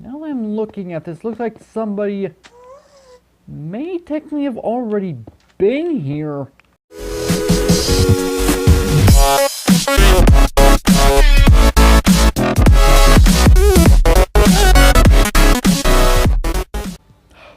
Now that I'm looking at this, looks like somebody may technically have already been here.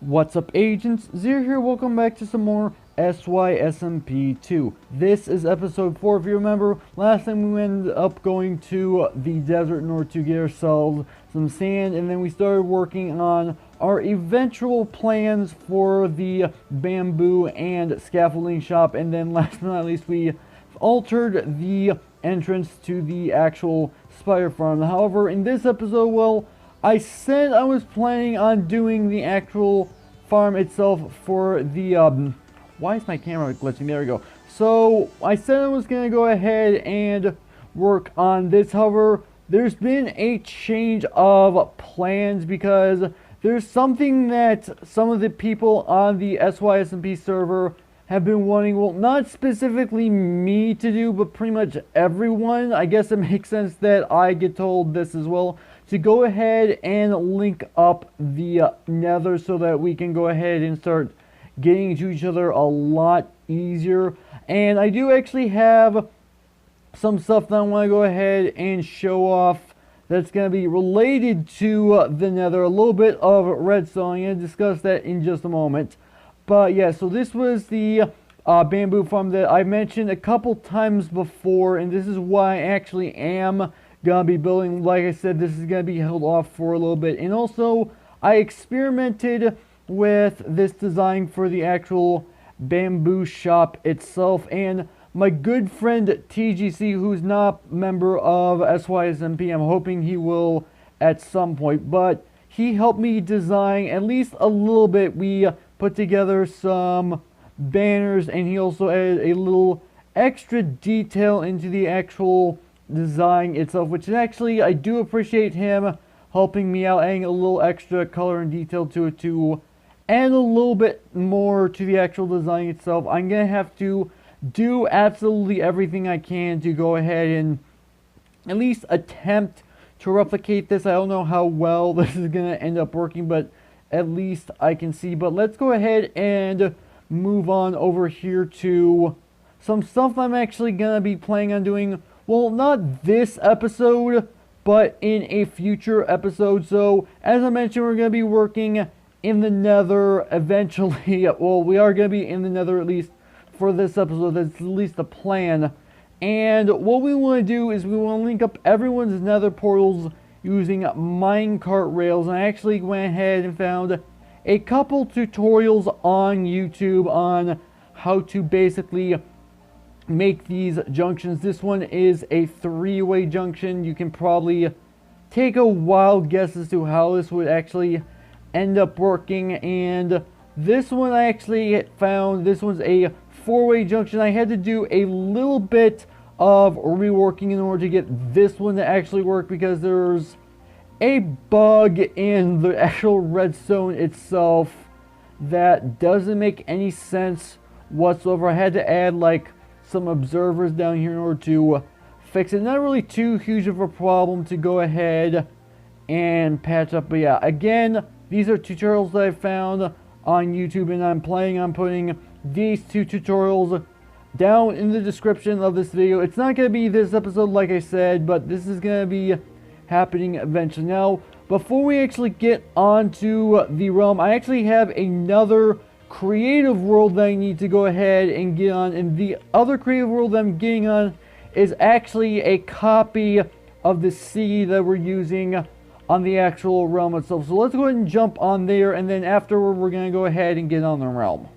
What's up, agents? Zero here, welcome back to some more SY SMP 2. This is episode 4. If you remember, last time we ended up going to the desert in order to get ourselves some sand, and then we started working on our eventual plans for the bamboo and scaffolding shop, and then last but not least, we altered the entrance to the actual spider farm. However, in this episode, well, I said I was planning on doing the actual farm itself for the, why is my camera glitching? There we go. So, I said I was going to go ahead and work on this. However, there's been a change of plans because there's something that some of the people on the SY SMP server have been wanting, well, not specifically me to do, but pretty much everyone. I guess it makes sense that I get told this as well, to go ahead and link up the Nether so that we can go ahead and start getting to each other a lot easier. And I do actually have some stuff that I want to go ahead and show off that's going to be related to the Nether, a little bit of redstone. I'm going to discuss that in just a moment. But yeah, so this was the bamboo farm that I mentioned a couple times before, and this is why I actually am gonna be building. Like I said, this is gonna be held off for a little bit. And also, I experimented with this design for the actual bamboo shop itself, and my good friend TGC, who's not a member of SYSMP, I'm hoping he will at some point, but he helped me design at least a little bit. We put together some banners, and he also added a little extra detail into the actual design itself, which is actually, I do appreciate him helping me out, adding a little extra color and detail to it to add a little bit more to the actual design itself. I'm gonna have to do absolutely everything I can to go ahead and at least attempt to replicate this. I don't know how well this is gonna end up working, but at least I can see. But let's go ahead and move on over here to some stuff I'm actually gonna be planning on doing. Well, not this episode, but in a future episode. So, as I mentioned, we're going to be working in the Nether eventually. Well, we are going to be in the Nether at least for this episode. That's at least the plan. And what we want to do is we want to link up everyone's Nether portals using minecart rails. And I actually went ahead and found a couple tutorials on YouTube on how to basically make these junctions. This one is a three-way junction. You can probably take a wild guess as to how this would actually end up working. And this one I actually found, this one's a four-way junction. I had to do a little bit of reworking in order to get this one to actually work because there's a bug in the actual redstone itself that doesn't make any sense whatsoever. I had to add like some observers down here in order to fix it. Not really too huge of a problem to go ahead and patch up, but yeah, again, these are tutorials that I found on YouTube, and I'm planning on putting these two tutorials down in the description of this video. It's not going to be this episode like I said, but this is going to be happening eventually. Now, before we actually get onto the realm, I actually have another creative world that I need to go ahead and get on, and the other creative world that I'm getting on is actually a copy of the seed that we're using on the actual realm itself. So let's go ahead and jump on there, and then afterward we're going to go ahead and get on the realm.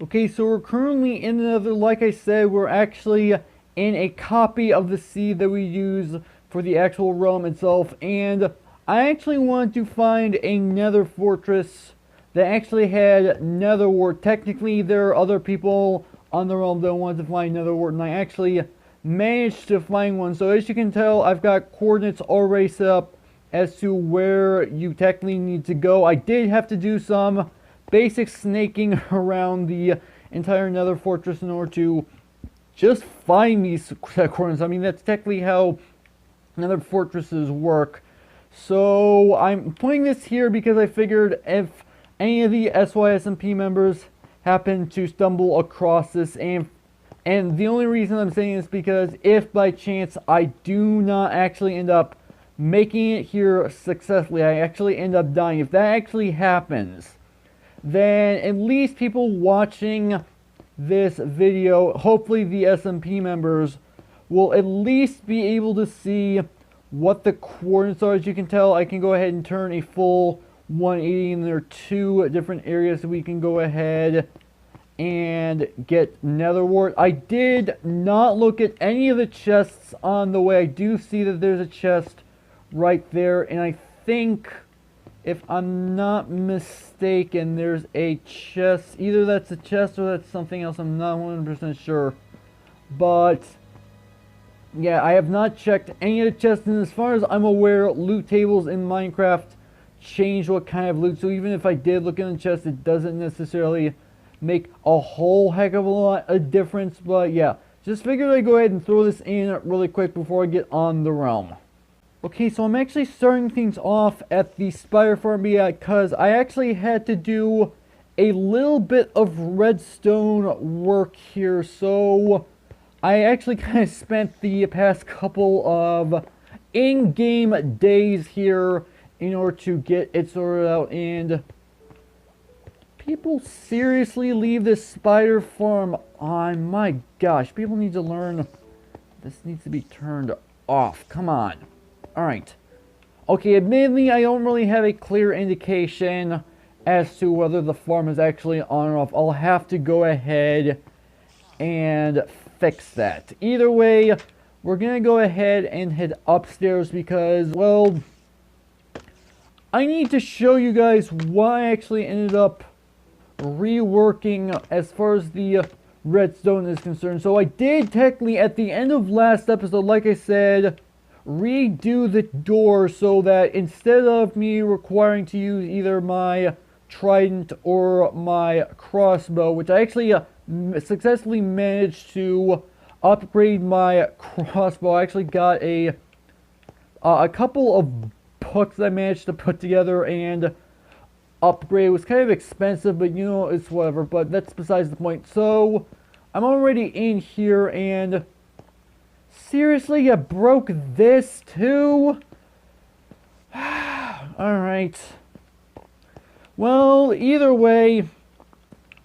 Okay, so we're currently in another, like I said, we're actually in a copy of the seed that we use for the actual realm itself, and I actually wanted to find a Nether Fortress that actually had nether wart. Technically, there are other people on the realm that wanted to find nether wart, and I actually managed to find one. So as you can tell, I've got coordinates already set up as to where you technically need to go. I did have to do some basic snaking around the entire Nether Fortress in order to just find these coordinates. I mean, that's technically how Nether Fortresses work. So I'm putting this here because I figured if any of the SY SMP members happen to stumble across this, and the only reason I'm saying this because if by chance I do not actually end up making it here successfully, I actually end up dying, if that actually happens, then at least people watching this video, hopefully the SMP members, will at least be able to see what the coordinates are. As you can tell, I can go ahead and turn a full 180, and there are two different areas that we can go ahead and get nether wart. I did not look at any of the chests on the way. I do see that there's a chest right there, and I think, if I'm not mistaken, there's a chest. Either that's a chest or that's something else. I'm not 100% sure. But yeah, I have not checked any of the chests, and as far as I'm aware, loot tables in Minecraft change what kind of loot. So even if I did look in the chest, it doesn't necessarily make a whole heck of a lot of difference. But yeah, just figured I'd go ahead and throw this in really quick before I get on the realm. Okay, so I'm actually starting things off at the spider farm because I actually had to do a little bit of redstone work here. So I actually kind of spent the past couple of in-game days here in order to get it sorted out, and people seriously leave this spider farm on. My gosh, people need to learn. This needs to be turned off. Come on. Alright. Okay, admittedly, I don't really have a clear indication as to whether the farm is actually on or off. I'll have to go ahead and fix that. Either way, we're going to go ahead and head upstairs because, well, I need to show you guys why I actually ended up reworking as far as the redstone is concerned. So I did technically, at the end of last episode, like I said, redo the door so that instead of me requiring to use either my trident or my crossbow, which I actually successfully managed to upgrade my crossbow. I actually got a couple of hooks I managed to put together and upgrade. It was kind of expensive, but you know, it's whatever. But that's besides the point. So I'm already in here, and seriously, you broke this too? Alright. Well, either way,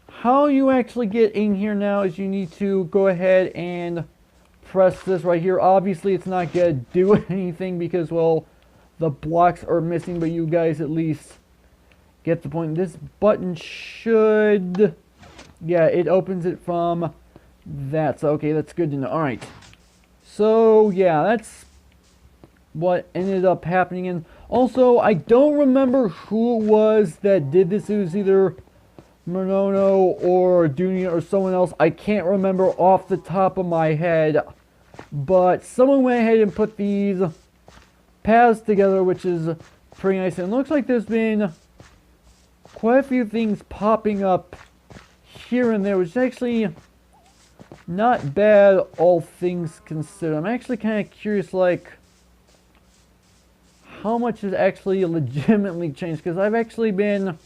how you actually get in here now is you need to go ahead and press this right here. Obviously, it's not going to do anything because, well, the blocks are missing, but you guys at least get the point. This button should... yeah, it opens it from that. So, okay, that's good to know. Alright. So, yeah, that's what ended up happening. And also, I don't remember who it was that did this. It was either Murnono or Dunia or someone else. I can't remember off the top of my head. But someone went ahead and put these paths together, which is pretty nice. And it looks like there's been quite a few things popping up here and there, which is actually not bad, all things considered. I'm actually kind of curious, like, how much has actually legitimately changed, because I've actually been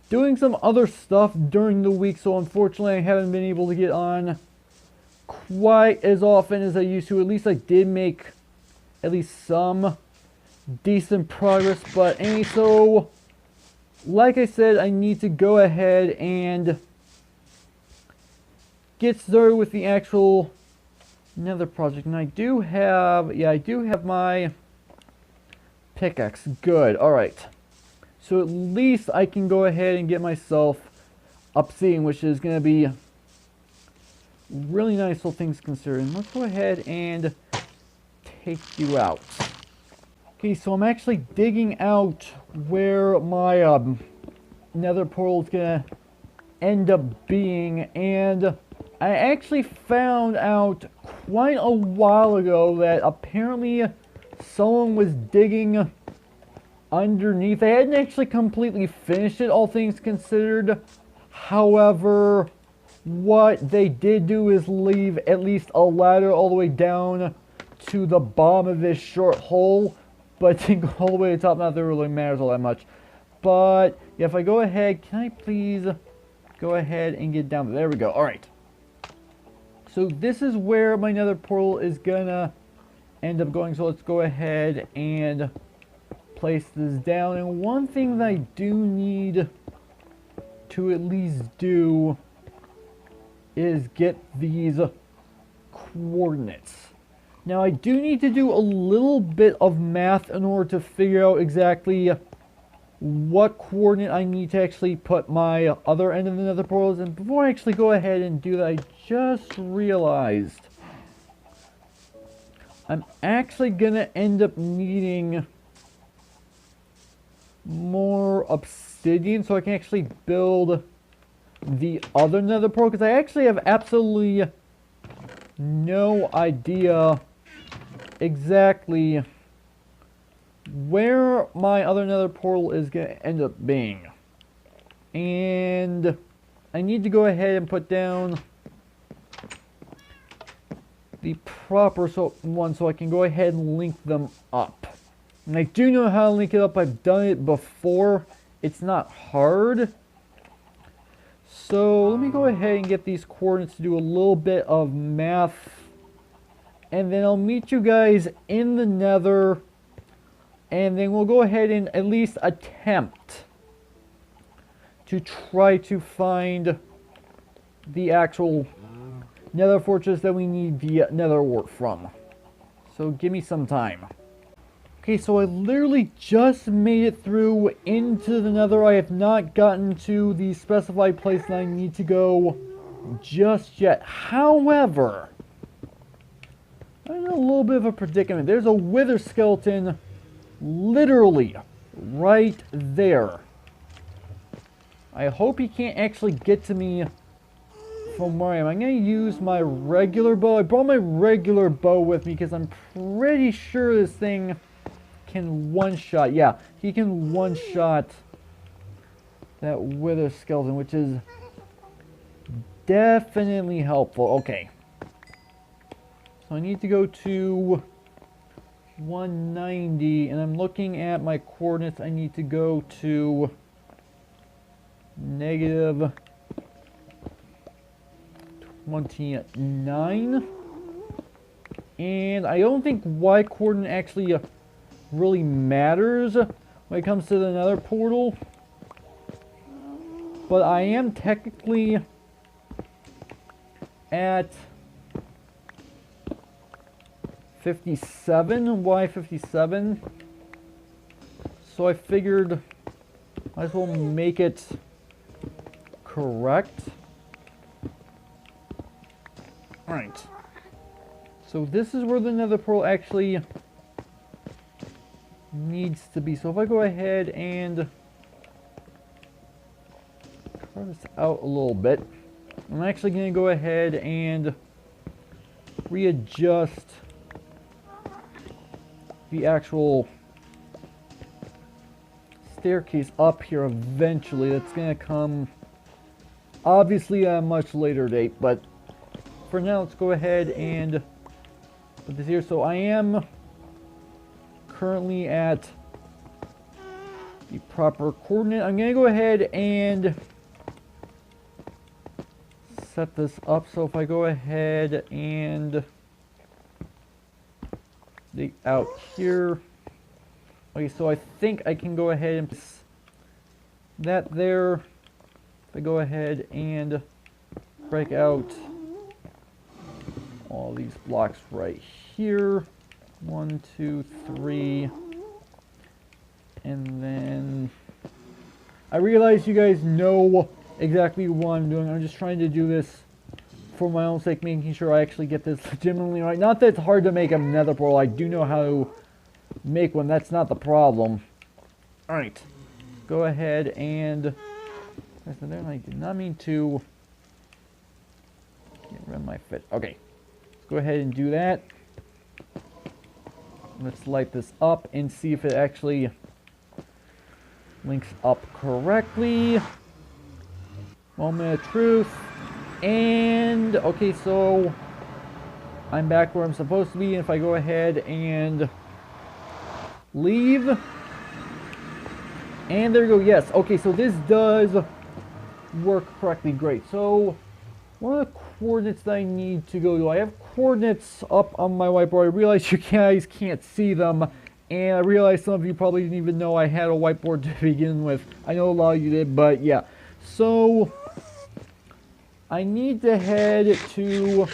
doing some other stuff during the week, so unfortunately I haven't been able to get on quite as often as I used to. At least I did make at least some decent progress. But anyway, so like I said, I need to go ahead and get started with the actual Nether project. And I do have, yeah, I do have my pickaxe. Good. Alright. So at least I can go ahead and get myself obsidian, which is going to be really nice, all things considered. And let's go ahead and take you out. Okay, so I'm actually digging out where my nether portal is going to end up being. And I actually found out quite a while ago that apparently someone was digging underneath. They hadn't actually completely finished it, all things considered. However, what they did do is leave at least a ladder all the way down to the bottom of this short hole. but to go all the way to the top, not that it really matters all that much. But yeah, if I go ahead, can I please go ahead and get down there? We go. Alright. So this is where my nether portal is gonna end up going. So let's go ahead and place this down. And one thing that I do need to at least do is get these coordinates. Now I do need to do a little bit of math in order to figure out exactly what coordinate I need to actually put my other end of the nether portals. And before I actually go ahead and do that, I just realized I'm actually gonna end up needing more obsidian so I can actually build the other nether portal, because I actually have absolutely no idea exactly where my other nether portal is going to end up being. And I need to go ahead and put down the proper one so I can go ahead and link them up. And I do know how to link it up. I've done it before. It's not hard. So let me go ahead and get these coordinates to do a little bit of math. And then I'll meet you guys in the nether. And then we'll go ahead and at least attempt to try to find the actual nether fortress that we need the nether wart from. So give me some time. Okay, so I literally just made it through into the nether. I have not gotten to the specified place that I need to go just yet. However, I'm in a little bit of a predicament. There's a wither skeleton literally right there. I hope he can't actually get to me from where I am. I'm going to use my regular bow. I brought my regular bow with me because I'm pretty sure this thing can one-shot. Yeah, he can one-shot that wither skeleton, which is definitely helpful. Okay. So I need to go to 190, and I'm looking at my coordinates. I need to go to negative 29. And I don't think Y coordinate actually really matters when it comes to the nether portal. But I am technically at 57, Y57. So I figured I might as well make it correct. Alright. So this is where the nether portal actually needs to be. So if I go ahead and carve this out a little bit, I'm actually going to go ahead and readjust the actual staircase up here eventually. That's going to come obviously at a much later date, but for now let's go ahead and put this here. So I am currently at the proper coordinate. I'm going to go ahead and set this up. So if I go ahead and dig out here. Okay, so I think I can go ahead and place that there. If I go ahead and break out all these blocks right here. 1, 2, 3. And then I realize you guys know exactly what I'm doing. I'm just trying to do this for my own sake, making sure I actually get this legitimately right. Not that it's hard to make a nether portal. I do know how to make one. That's not the problem. Alright. Go ahead and I did not mean to get rid of my fit. Okay. Let's go ahead and do that. Let's light this up and see if it actually links up correctly. Moment of truth. And, okay, so I'm back where I'm supposed to be. And if I go ahead and leave. And there you go. Yes. Okay, so this does work correctly. Great. So what are the coordinates that I need to go to? I have coordinates up on my whiteboard. I realize you guys can't see them. And I realize some of you probably didn't even know I had a whiteboard to begin with. I know a lot of you did, but yeah. So I need to head to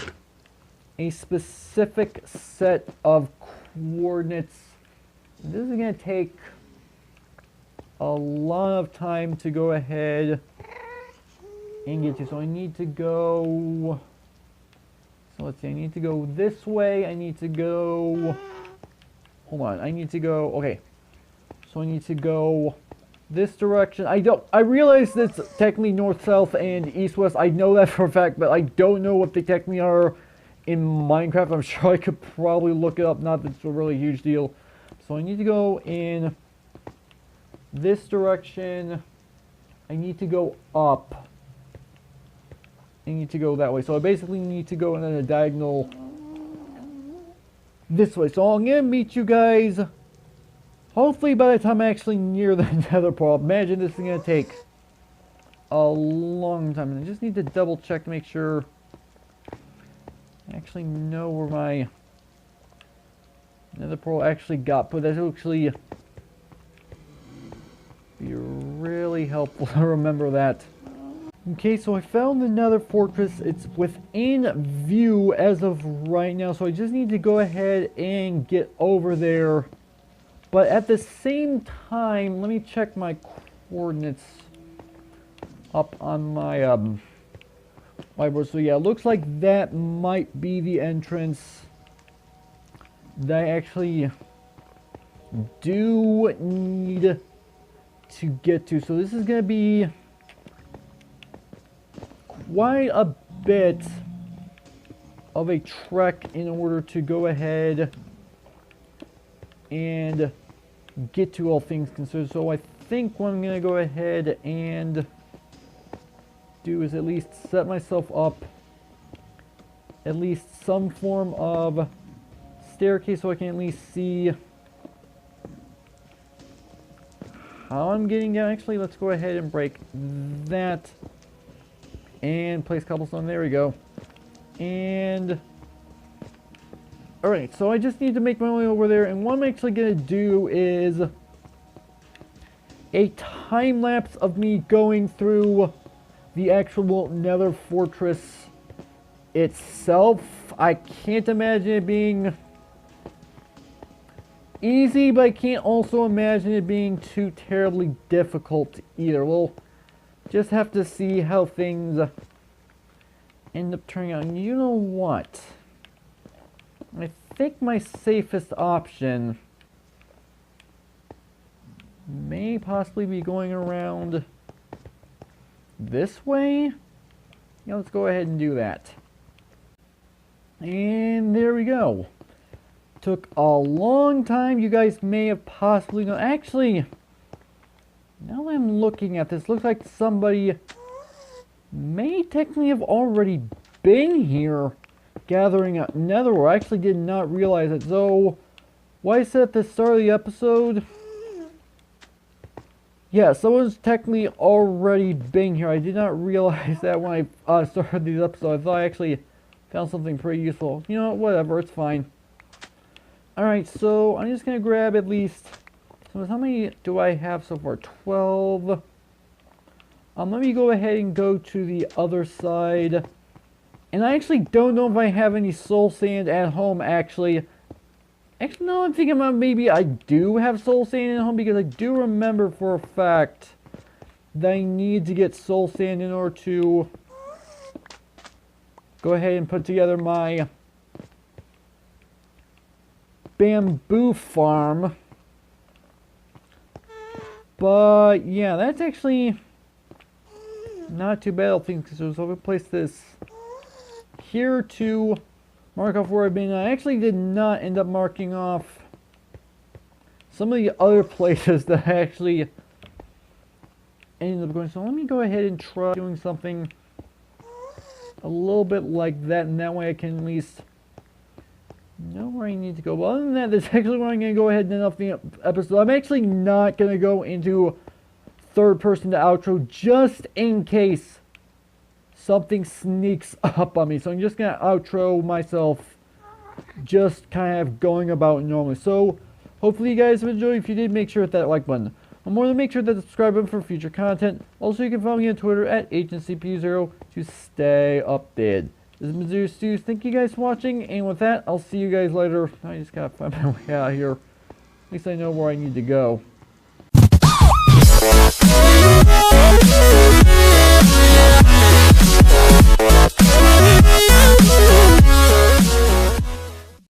a specific set of coordinates. This is going to take a lot of time to go ahead and get to. So I need to go, so let's see, I need to go this way. I need to go, hold on, I need to go, okay. So I need to go this direction. I realize it's technically north, south, and east, west. I know that for a fact, but I don't know what they technically are in Minecraft. I'm sure I could probably look it up, not that it's a really huge deal. So I need to go in this direction. I need to go up. I need to go that way. So I basically need to go in a diagonal this way. So I'm going to meet you guys hopefully by the time I'm actually near the Nether portal. Imagine this is going to take a long time. And I just need to double check to make sure I actually know where my Nether portal actually got. But that's actually be really helpful to remember that. Okay, so I found the Nether Fortress. It's within view as of right now, so I just need to go ahead and get over there. But at the same time, let me check my coordinates up on my whiteboard. So yeah, it looks like that might be the entrance that I actually do need to get to. So this is going to be quite a bit of a trek in order to go ahead and get to, all things considered. So I think what I'm going to go ahead and do is at least set myself up at least some form of staircase so I can at least see how I'm getting down. Actually, let's go ahead and break that and place cobblestone. There we go. And alright, so I just need to make my way over there, and what I'm actually going to do is a time lapse of me going through the actual Nether Fortress itself. I can't imagine it being easy, but I can't also imagine it being too terribly difficult either. We'll just have to see how things end up turning out. And you know what? I think my safest option may possibly be going around this way. Yeah, let's go ahead and do that. And there we go. Took a long time. You guys may have possibly known. Actually, now that I'm looking at this, looks like somebody may technically have already been here gathering a nether ore. I actually did not realize it. So, what I said at the start of the episode, yeah, someone's technically already been here. I did not realize that when I started these episodes. I thought I actually found something pretty useful. You know, whatever, it's fine. Alright, so I'm just going to grab at least, so how many do I have so far? 12. Let me go ahead and go to the other side. And I actually don't know if I have any soul sand at home, actually. Actually, no, I'm thinking about maybe I do have soul sand at home, because I do remember for a fact that I need to get soul sand in order to go ahead and put together my bamboo farm. But yeah, that's actually not too bad, I think. So I'm going to place this here to mark off where I've been. I actually did not end up marking off some of the other places that I actually ended up going. So let me go ahead and try doing something a little bit like that, and that way I can at least know where I need to go. But other than that, that's actually where I'm going to go ahead and end off the episode. I'm actually not going to go into third person to outro just in case something sneaks up on me. So I'm just going to outro myself just kind of going about normally. So hopefully you guys have enjoyed. If you did, make sure to hit that like button. And more than make sure to hit the subscribe button for future content. Also, you can follow me on Twitter at AgentCP0 to stay updated. This has been Zero Stews. Thank you guys for watching, and with that, I'll see you guys later. I just gotta find my way out of here. At least I know where I need to go.